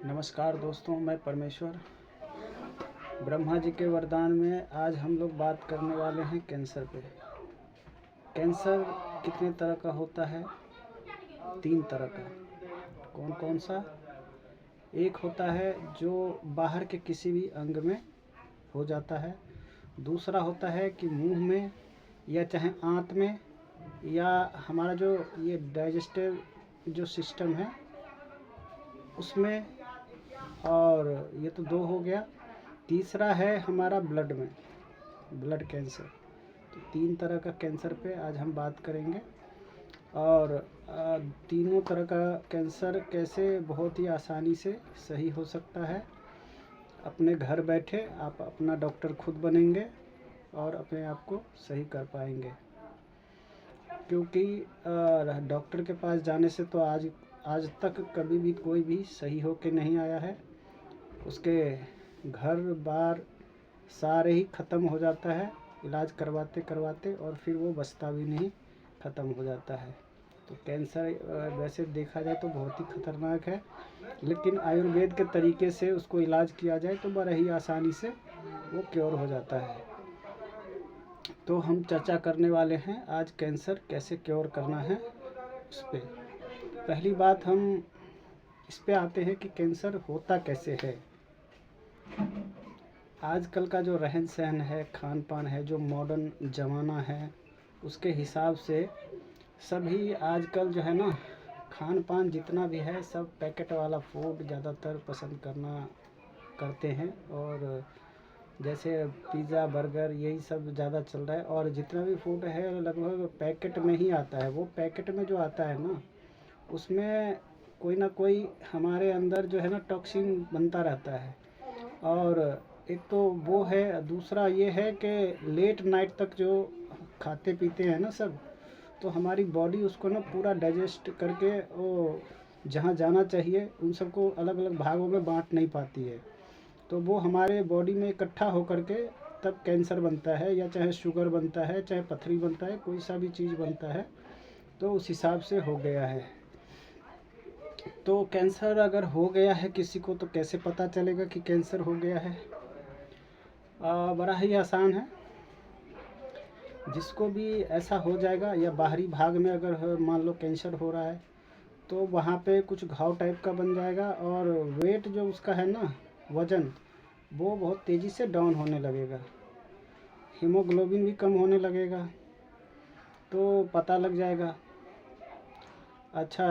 नमस्कार दोस्तों, मैं परमेश्वर। ब्रह्मा जी के वरदान में आज हम लोग बात करने वाले हैं कैंसर पे। कैंसर कितने तरह का होता है? 3 तरह का। कौन कौन सा? एक होता है जो बाहर के किसी भी अंग में हो जाता है। दूसरा होता है कि मुंह में या चाहे आंत में या हमारा जो ये डाइजेस्टिव जो सिस्टम है उसमें। और ये तो 2 हो गया। तीसरा है हमारा ब्लड में, ब्लड कैंसर। तो 3 तरह का कैंसर पे आज हम बात करेंगे। और तीनों तरह का कैंसर कैसे बहुत ही आसानी से सही हो सकता है। अपने घर बैठे आप अपना डॉक्टर खुद बनेंगे और अपने आप को सही कर पाएंगे। क्योंकि डॉक्टर के पास जाने से तो आज तक कभी भी कोई भी सही होके नहीं आया है। उसके घर बार सारे ही ख़त्म हो जाता है इलाज करवाते करवाते, और फिर वो बचता भी नहीं, ख़त्म हो जाता है। तो कैंसर वैसे देखा जाए तो बहुत ही ख़तरनाक है, लेकिन आयुर्वेद के तरीके से उसको इलाज किया जाए तो बड़ा ही आसानी से वो क्योर हो जाता है। तो हम चर्चा करने वाले हैं आज कैंसर कैसे क्योर करना है उस पर। पहली बात हम इस पे आते हैं कि कैंसर होता कैसे है। आजकल का जो रहन सहन है, खान पान है, जो मॉडर्न ज़माना है, उसके हिसाब से सभी आजकल जो है ना, खान पान जितना भी है सब पैकेट वाला फूड ज़्यादातर पसंद करते हैं। और जैसे पिज़्ज़ा बर्गर यही सब ज़्यादा चल रहा है। और जितना भी फूड है लगभग पैकेट में ही आता है। वो पैकेट में जो आता है ना, उसमें कोई ना कोई हमारे अंदर जो है ना टॉक्सिन बनता रहता है। और एक तो वो है, दूसरा ये है कि लेट नाइट तक जो खाते पीते हैं ना सब, तो हमारी बॉडी उसको ना पूरा डाइजेस्ट करके वो जहाँ जाना चाहिए उन सबको अलग अलग भागों में बांट नहीं पाती है। तो वो हमारे बॉडी में इकट्ठा होकर के तब कैंसर बनता है, या चाहे शुगर बनता है, चाहे पथरी बनता है, कोई सा भी चीज़ बनता है। तो उस हिसाब से हो गया है। तो कैंसर अगर हो गया है किसी को तो कैसे पता चलेगा कि कैंसर हो गया है? बड़ा ही आसान है। जिसको भी ऐसा हो जाएगा, या बाहरी भाग में अगर मान लो कैंसर हो रहा है, तो वहाँ पे कुछ घाव टाइप का बन जाएगा। और वेट जो उसका है ना, वज़न, वो बहुत तेज़ी से डाउन होने लगेगा। हीमोग्लोबिन भी कम होने लगेगा, तो पता लग जाएगा। अच्छा,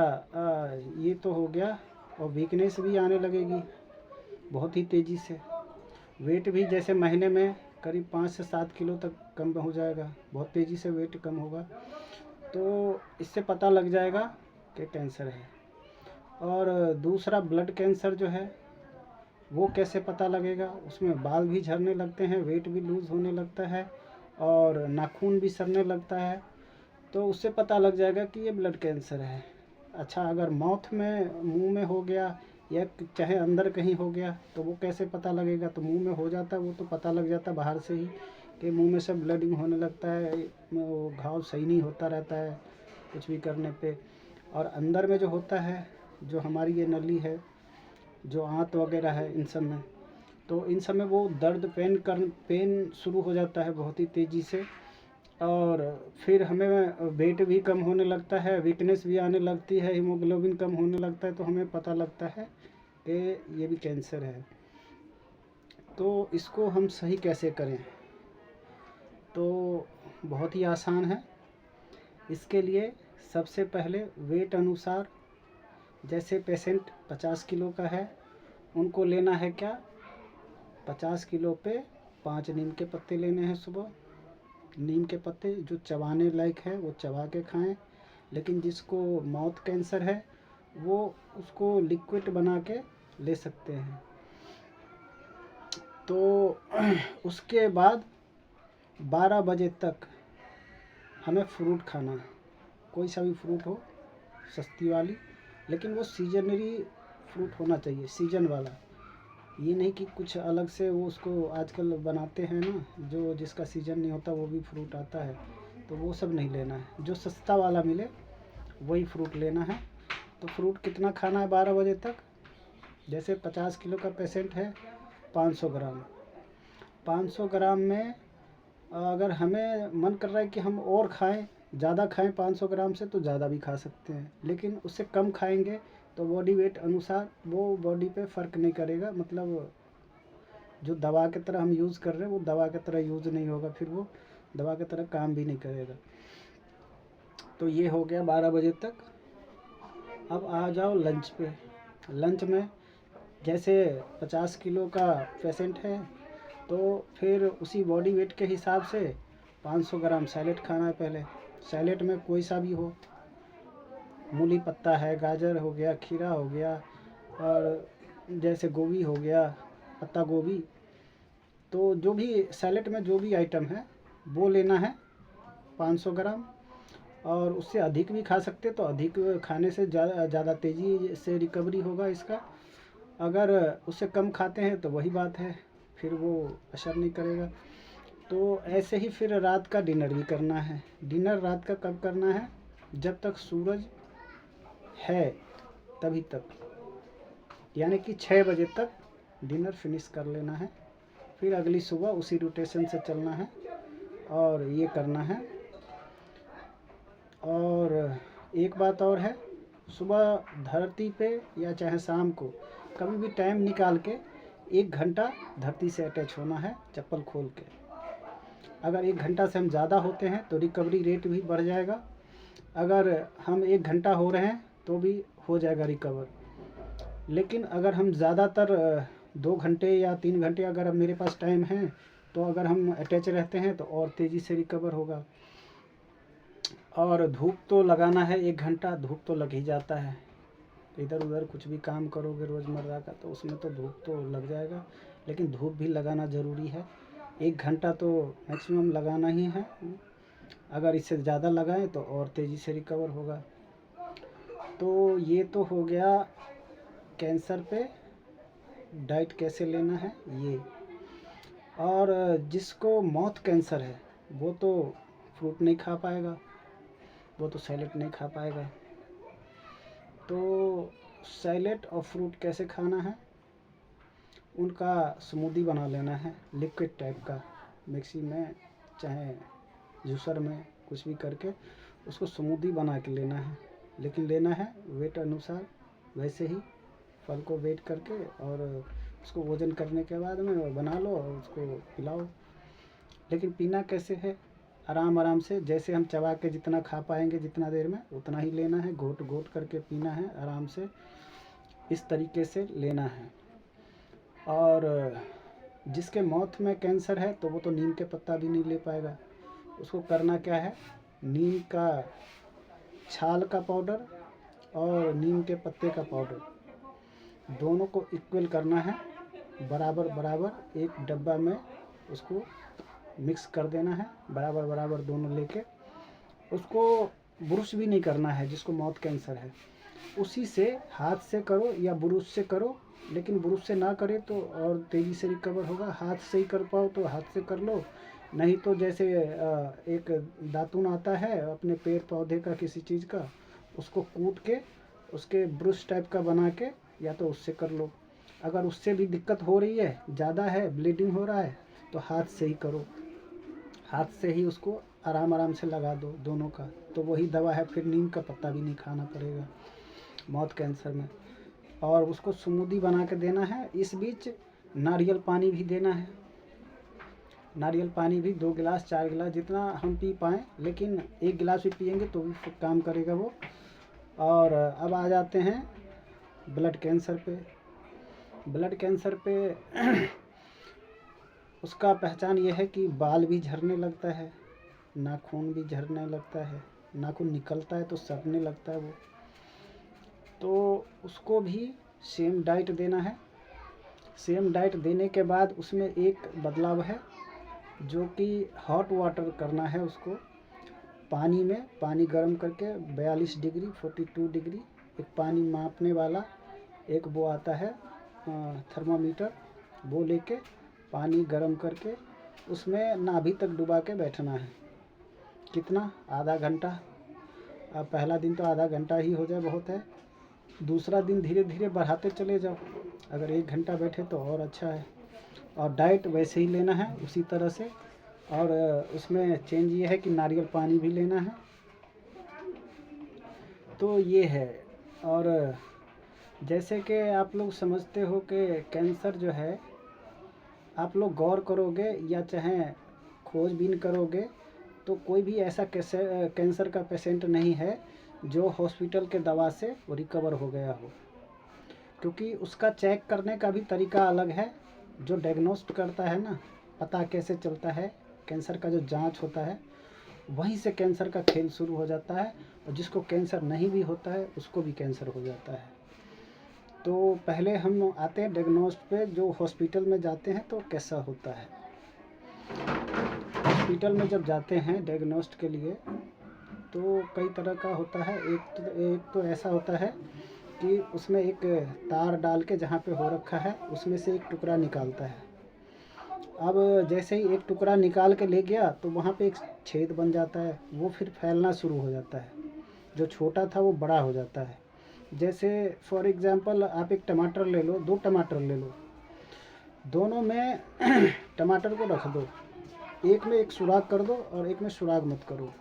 ये तो हो गया। और वीकनेस भी आने लगेगी बहुत ही तेज़ी से। वेट भी जैसे महीने में करीब 5 से 7 किलो तक कम हो जाएगा, बहुत तेज़ी से वेट कम होगा। तो इससे पता लग जाएगा कि कैंसर है। और दूसरा ब्लड कैंसर जो है वो कैसे पता लगेगा? उसमें बाल भी झड़ने लगते हैं, वेट भी लूज़ होने लगता है, और नाखून भी सड़ने लगता है। तो उससे पता लग जाएगा कि ये ब्लड कैंसर है। अच्छा, अगर माउथ में, मुंह में हो गया, या चाहे अंदर कहीं हो गया, तो वो कैसे पता लगेगा? तो मुंह में हो जाता है वो तो पता लग जाता है बाहर से ही, कि मुंह में से ब्लडिंग होने लगता है, वो घाव सही नहीं होता रहता है कुछ भी करने पे। और अंदर में जो होता है, जो हमारी ये नली है, जो आंत वगैरह है, इन सब में, तो इन सब में वो दर्द पेन शुरू हो जाता है बहुत ही तेज़ी से। और फिर हमें वेट भी कम होने लगता है, वीकनेस भी आने लगती है, हीमोग्लोबिन कम होने लगता है। तो हमें पता लगता है कि ये भी कैंसर है। तो इसको हम सही कैसे करें? तो बहुत ही आसान है। इसके लिए सबसे पहले वेट अनुसार, जैसे पेशेंट 50 किलो का है, उनको लेना है क्या, 50 किलो पे 5 नीम के पत्ते लेने हैं सुबह। नीम के पत्ते जो चबाने लायक है वो चबा के खाएं। लेकिन जिसको माउथ कैंसर है वो उसको लिक्विड बना के ले सकते हैं। तो उसके बाद 12 बजे तक हमें फ्रूट खाना है। कोई सा भी फ्रूट हो, सस्ती वाली, लेकिन वो सीजनरी फ्रूट होना चाहिए, सीजन वाला। ये नहीं कि कुछ अलग से वो उसको आजकल बनाते हैं ना, जो जिसका सीजन नहीं होता वो भी फ्रूट आता है, तो वो सब नहीं लेना है। जो सस्ता वाला मिले वही फ्रूट लेना है। तो फ्रूट कितना खाना है 12 बजे तक? जैसे 50 किलो का पेशेंट है, 500 ग्राम। 500 ग्राम में अगर हमें मन कर रहा है कि हम और खाएं, ज़्यादा खाएं 500 ग्राम से, तो ज़्यादा भी खा सकते हैं, लेकिन उससे कम खाएंगे तो बॉडी वेट अनुसार वो बॉडी पे फ़र्क नहीं करेगा। मतलब जो दवा की तरह हम यूज़ कर रहे हैं वो दवा की तरह यूज़ नहीं होगा, फिर वो दवा की तरह काम भी नहीं करेगा। तो ये हो गया 12 बजे तक। अब आ जाओ लंच पे। लंच में जैसे 50 किलो का पेशेंट है तो फिर उसी बॉडी वेट के हिसाब से 500 ग्राम सैलेड खाना है पहले। सैलेड में कोई सा भी हो, मूली पत्ता है, गाजर हो गया, खीरा हो गया, और जैसे गोभी हो गया, पत्ता गोभी। तो जो भी सैलेड में जो भी आइटम है वो लेना है 500 ग्राम। और उससे अधिक भी खा सकते, तो अधिक खाने से ज़्यादा तेज़ी से रिकवरी होगा इसका। अगर उससे कम खाते हैं तो वही बात है, फिर वो असर नहीं करेगा। तो ऐसे ही फिर रात का डिनर भी करना है। डिनर रात का कब करना है? जब तक सूरज है तभी तक, यानी कि 6 बजे तक डिनर फिनिश कर लेना है। फिर अगली सुबह उसी रोटेशन से चलना है और ये करना है। और एक बात और है, सुबह धरती पे या चाहे शाम को कभी भी टाइम निकाल के 1 घंटा धरती से अटैच होना है चप्पल खोल के। अगर 1 घंटा से हम ज़्यादा होते हैं तो रिकवरी रेट भी बढ़ जाएगा। अगर हम 1 घंटा हो रहे हैं तो भी हो जाएगा रिकवर। लेकिन अगर हम ज़्यादातर 2 घंटे या 3 घंटे अगर अब मेरे पास टाइम है तो अगर हम अटैच रहते हैं तो और तेज़ी से रिकवर होगा। और धूप तो लगाना है, 1 घंटा धूप तो लग ही जाता है। इधर उधर कुछ भी काम करोगे रोज़मर्रा का तो उसमें तो धूप तो लग जाएगा, लेकिन धूप भी लगाना ज़रूरी है। 1 घंटा तो मैक्सिमम लगाना ही है। अगर इससे ज़्यादा लगाएं तो और तेज़ी से रिकवर होगा। तो ये तो हो गया कैंसर पे डाइट कैसे लेना है ये। और जिसको माउथ कैंसर है वो तो फ्रूट नहीं खा पाएगा, वो तो सैलेड नहीं खा पाएगा। तो सैलेड और फ्रूट कैसे खाना है? उनका स्मूदी बना लेना है लिक्विड टाइप का, मिक्सी में चाहे जूसर में कुछ भी करके उसको स्मूदी बना के लेना है। लेकिन लेना है वेट अनुसार, वैसे ही फल को वेट करके, और उसको वज़न करने के बाद में बना लो और उसको पिलाओ। लेकिन पीना कैसे है? आराम आराम से, जैसे हम चबा के जितना खा पाएंगे जितना देर में उतना ही लेना है, घोट घोट करके पीना है आराम से, इस तरीके से लेना है। और जिसके माउथ में कैंसर है तो वो तो नीम के पत्ता भी नहीं ले पाएगा। उसको करना क्या है, नीम का छाल का पाउडर और नीम के पत्ते का पाउडर दोनों को इक्वल करना है, बराबर बराबर एक डब्बा में उसको मिक्स कर देना है, बराबर बराबर दोनों लेके। उसको ब्रश भी नहीं करना है जिसको माउथ कैंसर है, उसी से हाथ से करो या ब्रश से करो। लेकिन ब्रश से ना करे तो और तेज़ी से रिकवर होगा। हाथ से ही कर पाओ तो हाथ से कर लो, नहीं तो जैसे एक दातुन आता है अपने पेड़ पौधे का किसी चीज़ का, उसको कूट के उसके ब्रश टाइप का बना के या तो उससे कर लो। अगर उससे भी दिक्कत हो रही है, ज़्यादा है, ब्लीडिंग हो रहा है, तो हाथ से ही करो, हाथ से ही उसको आराम आराम से लगा दो दोनों का, तो वही दवा है। फिर नीम का पत्ता भी नहीं खाना पड़ेगा माउथ कैंसर में। और उसको स्मूदी बना के देना है। इस बीच नारियल पानी भी देना है। नारियल पानी भी 2 गिलास 4 गिलास जितना हम पी पाएँ, लेकिन 1 गिलास भी पियेंगे तो भी काम करेगा वो। और अब आ जाते हैं ब्लड कैंसर पे। ब्लड कैंसर पे उसका पहचान ये है कि बाल भी झड़ने लगता है, नाखून भी झड़ने लगता है, नाखून निकलता है तो सड़ने लगता है वो। तो उसको भी सेम डाइट देना है। सेम डाइट देने के बाद उसमें एक बदलाव है, जो कि हॉट वाटर करना है उसको। पानी में पानी गर्म करके 42 डिग्री 42 डिग्री, एक पानी मापने वाला एक वो आता है थर्मामीटर, वो लेके पानी गर्म करके उसमें नाभि तक डुबा के बैठना है। कितना? आधा घंटा। अब पहला दिन तो आधा घंटा ही हो जाए बहुत है, दूसरा दिन धीरे धीरे बढ़ाते चले जाओ। अगर 1 घंटा बैठे तो और अच्छा है। और डाइट वैसे ही लेना है उसी तरह से। और उसमें चेंज ये है कि नारियल पानी भी लेना है। तो ये है। और जैसे कि आप लोग समझते हो कि कैंसर जो है, आप लोग गौर करोगे या चाहे खोजबीन करोगे तो कोई भी ऐसा कैंसर का पेशेंट नहीं है जो हॉस्पिटल के दवा से वो रिकवर हो गया हो, क्योंकि उसका चेक करने का भी तरीका अलग है। जो डायग्नोस्ट करता है ना, पता कैसे चलता है, कैंसर का जो जांच होता है, वहीं से कैंसर का खेल शुरू हो जाता है। और जिसको कैंसर नहीं भी होता है उसको भी कैंसर हो जाता है। तो पहले हम आते हैं डायग्नोस्ट पे, जो हॉस्पिटल में जाते हैं तो कैसा होता है। हॉस्पिटल में जब जाते हैं डायग्नोस्ट के लिए तो कई तरह का होता है। एक तो ऐसा होता है कि उसमें एक तार डाल के जहाँ पे हो रखा है उसमें से एक टुकड़ा निकालता है। अब जैसे ही एक टुकड़ा निकाल के ले गया तो वहाँ पे एक छेद बन जाता है, वो फिर फैलना शुरू हो जाता है। जो छोटा था वो बड़ा हो जाता है। जैसे फॉर एग्ज़ाम्पल आप एक टमाटर ले लो, 2 टमाटर ले लो, दोनों में टमाटर को रख दो, एक में एक सुराख कर दो और एक में सुराख मत करो,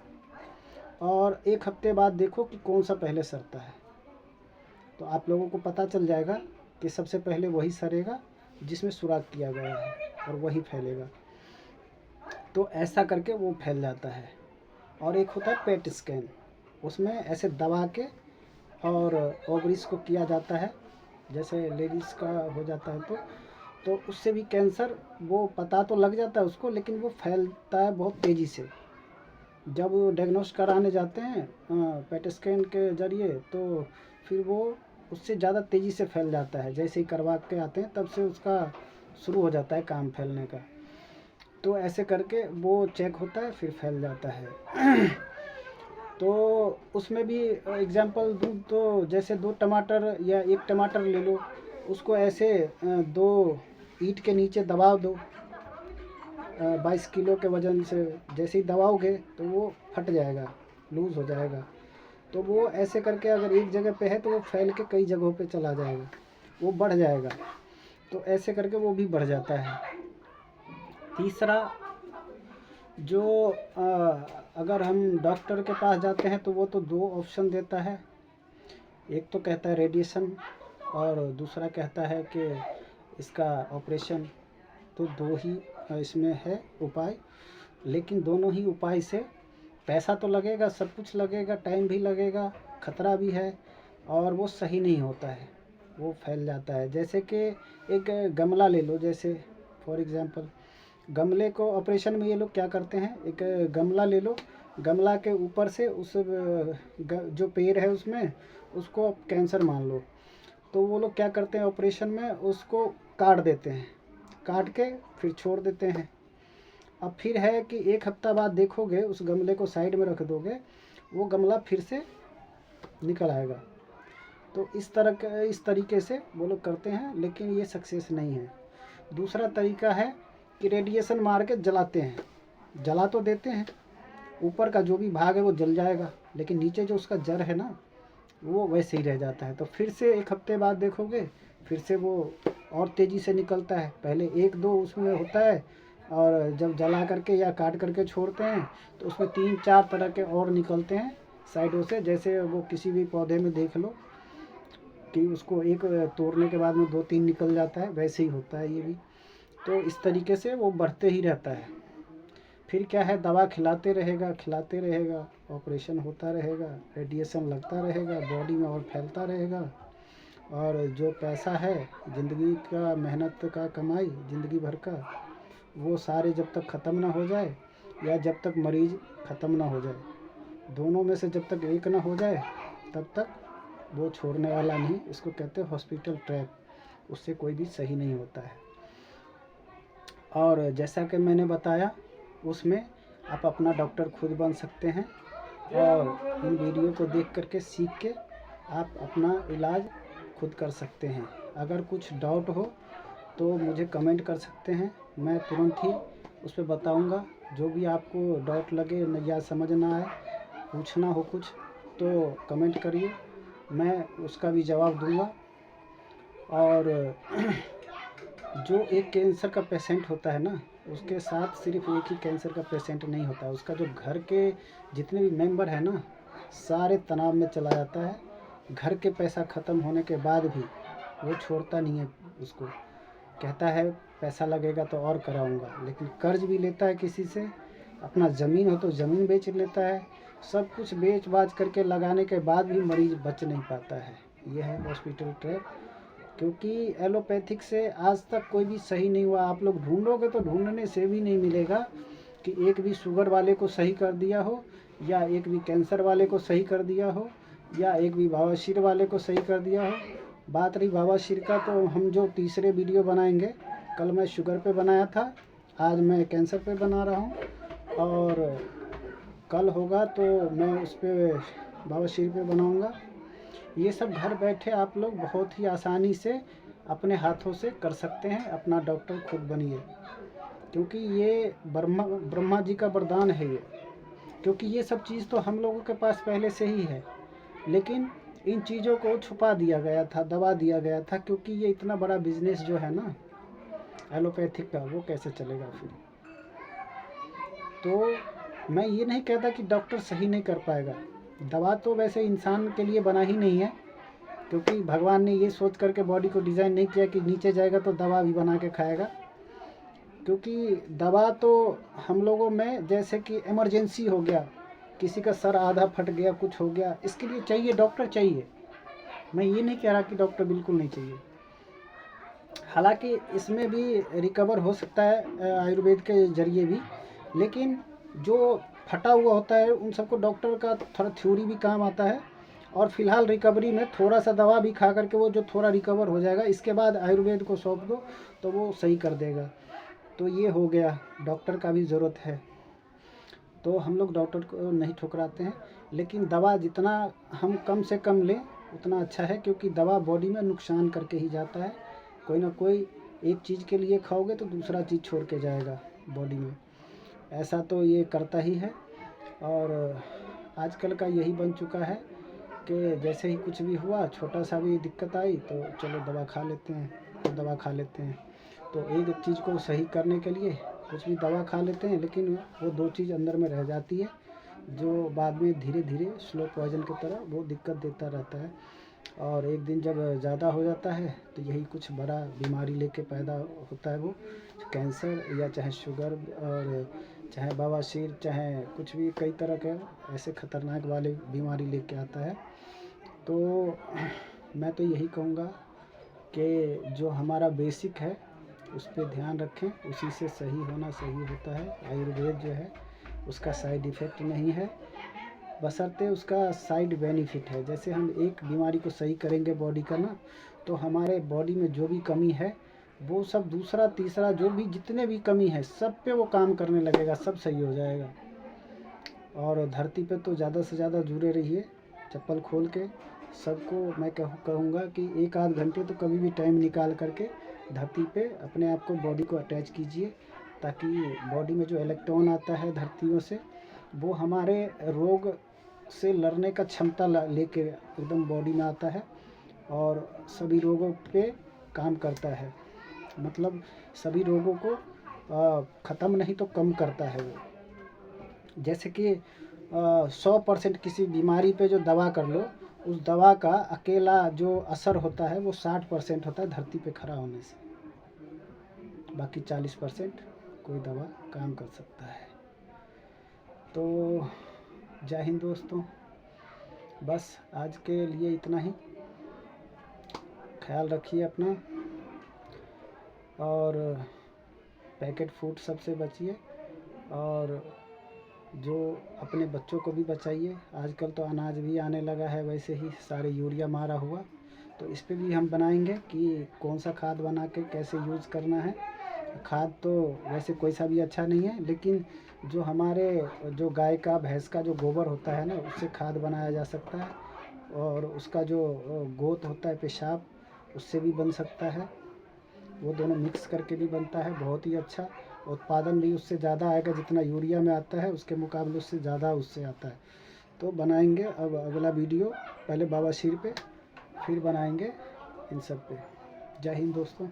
और 1 हफ्ते बाद देखो कि कौन सा पहले सड़ता है। तो आप लोगों को पता चल जाएगा कि सबसे पहले वही सड़ेगा जिसमें सुराख किया गया है और वही फैलेगा। तो ऐसा करके वो फैल जाता है। और एक होता है पेट स्कैन, उसमें ऐसे दबा के और ओवरीज को किया जाता है, जैसे लेडीज़ का हो जाता है तो उससे भी कैंसर वो पता तो लग जाता है उसको, लेकिन वो फैलता है बहुत तेज़ी से। जब डायग्नोस कराने जाते हैं पेट स्कैन के ज़रिए तो फिर वो उससे ज़्यादा तेज़ी से फैल जाता है। जैसे ही करवा के आते हैं तब से उसका शुरू हो जाता है काम फैलने का। तो ऐसे करके वो चेक होता है, फिर फैल जाता है। तो उसमें भी एग्जांपल दूँ तो जैसे 2 टमाटर या 1 टमाटर ले लो, उसको ऐसे 2 ईंट के नीचे दबा दो 22 किलो के वज़न से। जैसे ही दबाओगे तो वो फट जाएगा, लूज़ हो जाएगा। तो वो ऐसे करके अगर एक जगह पे है तो वो फैल के कई जगहों पे चला जाएगा, वो बढ़ जाएगा। तो ऐसे करके वो भी बढ़ जाता है। तीसरा, जो अगर हम डॉक्टर के पास जाते हैं तो वो तो 2 ऑप्शन देता है। एक तो कहता है रेडिएशन और दूसरा कहता है कि इसका ऑपरेशन। तो 2 ही इसमें है उपाय, लेकिन दोनों ही उपाय से पैसा तो लगेगा, सब कुछ लगेगा, टाइम भी लगेगा, खतरा भी है, और वो सही नहीं होता है, वो फैल जाता है। जैसे कि एक गमला ले लो, जैसे फॉर एग्ज़ाम्पल गमले को ऑपरेशन में ये लोग क्या करते हैं, एक गमला ले लो, गमला के ऊपर से उस जो पेड़ है उसमें उसको कैंसर मान लो, तो वो लोग क्या करते हैं ऑपरेशन में उसको काट देते हैं, काट के फिर छोड़ देते हैं। अब फिर है कि 1 हफ्ता बाद देखोगे, उस गमले को साइड में रख दोगे, वो गमला फिर से निकल आएगा। तो इस तरीके से वो लोग करते हैं, लेकिन ये सक्सेस नहीं है। दूसरा तरीका है कि रेडिएशन मार के जलाते हैं, जला तो देते हैं, ऊपर का जो भी भाग है वो जल जाएगा, लेकिन नीचे जो उसका जड़ है ना वो वैसे ही रह जाता है। तो फिर से 1 हफ्ते बाद देखोगे फिर से वो और तेज़ी से निकलता है। पहले 1-2 उसमें होता है, और जब जला करके या काट करके छोड़ते हैं तो उसमें 3-4 तरह के और निकलते हैं साइडों से। जैसे वो किसी भी पौधे में देख लो कि उसको एक तोड़ने के बाद में 2-3 निकल जाता है, वैसे ही होता है ये भी। तो इस तरीके से वो बढ़ते ही रहता है। फिर क्या है, दवा खिलाते रहेगा, ऑपरेशन होता रहेगा, रेडिएशन लगता रहेगा, बॉडी में और फैलता रहेगा, और जो पैसा है ज़िंदगी का, मेहनत का कमाई ज़िंदगी भर का, वो सारे जब तक ख़त्म ना हो जाए या जब तक मरीज़ ख़त्म ना हो जाए, दोनों में से जब तक एक ना हो जाए तब तक वो छोड़ने वाला नहीं। इसको कहते हैं हॉस्पिटल ट्रैप, उससे कोई भी सही नहीं होता है। और जैसा कि मैंने बताया, उसमें आप अपना डॉक्टर खुद बन सकते हैं, और इन वीडियो को देख करके सीख के आप अपना इलाज खुद कर सकते हैं। अगर कुछ डाउट हो तो मुझे कमेंट कर सकते हैं, मैं तुरंत ही उस पर बताऊँगा। जो भी आपको डाउट लगे या समझ ना आए, पूछना हो कुछ, तो कमेंट करिए, मैं उसका भी जवाब दूँगा। और जो एक कैंसर का पेशेंट होता है ना, उसके साथ सिर्फ एक ही कैंसर का पेशेंट नहीं होता, उसका जो घर के जितने भी मेंबर हैं ना, सारे तनाव में चला जाता है। घर के पैसा ख़त्म होने के बाद भी वो छोड़ता नहीं है उसको, कहता है पैसा लगेगा तो और कराऊंगा, लेकिन कर्ज भी लेता है किसी से, अपना ज़मीन हो तो ज़मीन बेच लेता है, सब कुछ बेच बाच करके लगाने के बाद भी मरीज़ बच नहीं पाता है। यह है हॉस्पिटल ट्रैप। क्योंकि एलोपैथिक से आज तक कोई भी सही नहीं हुआ। आप लोग ढूंढोगे तो ढूंढने से भी नहीं मिलेगा कि एक भी शुगर वाले को सही कर दिया हो, या एक भी कैंसर वाले को सही कर दिया हो, या एक भी बवासीर वाले को सही कर दिया हो। बात रही बवासीर का, तो हम जो तीसरे वीडियो बनाएंगे, कल मैं शुगर पे बनाया था, आज मैं कैंसर पे बना रहा हूँ, और कल होगा तो मैं उस पर बवासीर पे बनाऊँगा। ये सब घर बैठे आप लोग बहुत ही आसानी से अपने हाथों से कर सकते हैं। अपना डॉक्टर खुद बनिए, क्योंकि ये ब्रह्मा जी का वरदान है ये। क्योंकि ये सब चीज़ तो हम लोगों के पास पहले से ही है, लेकिन इन चीज़ों को छुपा दिया गया था, दबा दिया गया था, क्योंकि ये इतना बड़ा बिजनेस जो है ना एलोपैथिक का, वो कैसे चलेगा फिर। तो मैं ये नहीं कहता कि डॉक्टर सही नहीं कर पाएगा। दवा तो वैसे इंसान के लिए बना ही नहीं है, क्योंकि भगवान ने ये सोच करके बॉडी को डिज़ाइन नहीं किया कि नीचे जाएगा तो दवा भी बना के खाएगा। क्योंकि दवा तो हम लोगों में, जैसे कि इमरजेंसी हो गया, किसी का सर आधा फट गया, कुछ हो गया, इसके लिए चाहिए डॉक्टर चाहिए। मैं ये नहीं कह रहा कि डॉक्टर बिल्कुल नहीं चाहिए, हालांकि इसमें भी रिकवर हो सकता है आयुर्वेद के जरिए भी, लेकिन जो फटा हुआ होता है उन सबको डॉक्टर का थोड़ा थ्योरी भी काम आता है। और फिलहाल रिकवरी में थोड़ा सा दवा भी खा करके वो जो थोड़ा रिकवर हो जाएगा, इसके बाद आयुर्वेद को सौंप दो तो वो सही कर देगा। तो ये हो गया, डॉक्टर का भी ज़रूरत है। तो हम लोग डॉक्टर को नहीं ठुकराते हैं, लेकिन दवा जितना हम कम से कम लें उतना अच्छा है, क्योंकि दवा बॉडी में नुकसान करके ही जाता है। कोई ना कोई एक चीज़ के लिए खाओगे तो दूसरा चीज़ छोड़ के जाएगा बॉडी में, ऐसा तो ये करता ही है। और आजकल का यही बन चुका है कि जैसे ही कुछ भी हुआ, छोटा सा भी दिक्कत आई तो चलो दवा खा लेते हैं, तो दवा खा लेते हैं। तो एक चीज़ को सही करने के लिए कुछ भी दवा खा लेते हैं, लेकिन वो दो चीज़ अंदर में रह जाती है, जो बाद में धीरे धीरे स्लो पॉइजन की तरह वो दिक्कत देता रहता है। और एक दिन जब ज़्यादा हो जाता है तो यही कुछ बड़ा बीमारी लेके पैदा होता है, वो कैंसर या चाहे शुगर और चाहे बवासीर, चाहे कुछ भी, कई तरह के ऐसे ख़तरनाक वाले बीमारी लेके आता है। तो मैं तो यही कहूँगा कि जो हमारा बेसिक है उस पर ध्यान रखें, उसी से सही होना सही होता है। आयुर्वेद जो है उसका साइड इफ़ेक्ट नहीं है, बशर्ते उसका साइड बेनिफिट है। जैसे हम एक बीमारी को सही करेंगे बॉडी का ना, तो हमारे बॉडी में जो भी कमी है वो सब दूसरा तीसरा जो भी जितने भी कमी है सब पे वो काम करने लगेगा, सब सही हो जाएगा। और धरती पे तो ज़्यादा से ज़्यादा जुड़े रहिए चप्पल खोल के। सबको मैं कहूँगा कि एक आध घंटे तो कभी भी टाइम निकाल करके धरती पे अपने आप को, बॉडी को अटैच कीजिए, ताकि बॉडी में जो इलेक्ट्रॉन आता है धरतियों से, वो हमारे रोग से लड़ने का क्षमता लेके एकदम बॉडी में आता है और सभी रोगों पे काम करता है। मतलब सभी रोगों को ख़त्म नहीं तो कम करता है वो। जैसे कि 100% किसी बीमारी पे जो दवा कर लो, उस दवा का अकेला जो असर होता है वो 60% होता है धरती पे खड़ा होने से, बाकी 40% कोई दवा काम कर सकता है। तो जय हिंद दोस्तों, बस आज के लिए इतना ही। ख्याल रखिए अपना, और पैकेट फूड सबसे बचिए, और जो अपने बच्चों को भी बचाइए। आजकल तो अनाज भी आने लगा है वैसे ही सारे यूरिया मारा हुआ, तो इस पे भी हम बनाएंगे कि कौन सा खाद बना के कैसे यूज़ करना है। खाद तो वैसे कोई सा भी अच्छा नहीं है, लेकिन जो हमारे जो गाय का भैंस का जो गोबर होता है ना, उससे खाद बनाया जा सकता है। और उसका जो गोत होता है, पेशाब, उससे भी बन सकता है। वो दोनों मिक्स करके भी बनता है, बहुत ही अच्छा। उत्पादन भी उससे ज़्यादा आएगा, जितना यूरिया में आता है उसके मुकाबले उससे ज़्यादा उससे आता है। तो बनाएंगे अब अगला वीडियो, पहले बवासीर पे, फिर बनाएंगे इन सब पे। जय हिंद दोस्तों।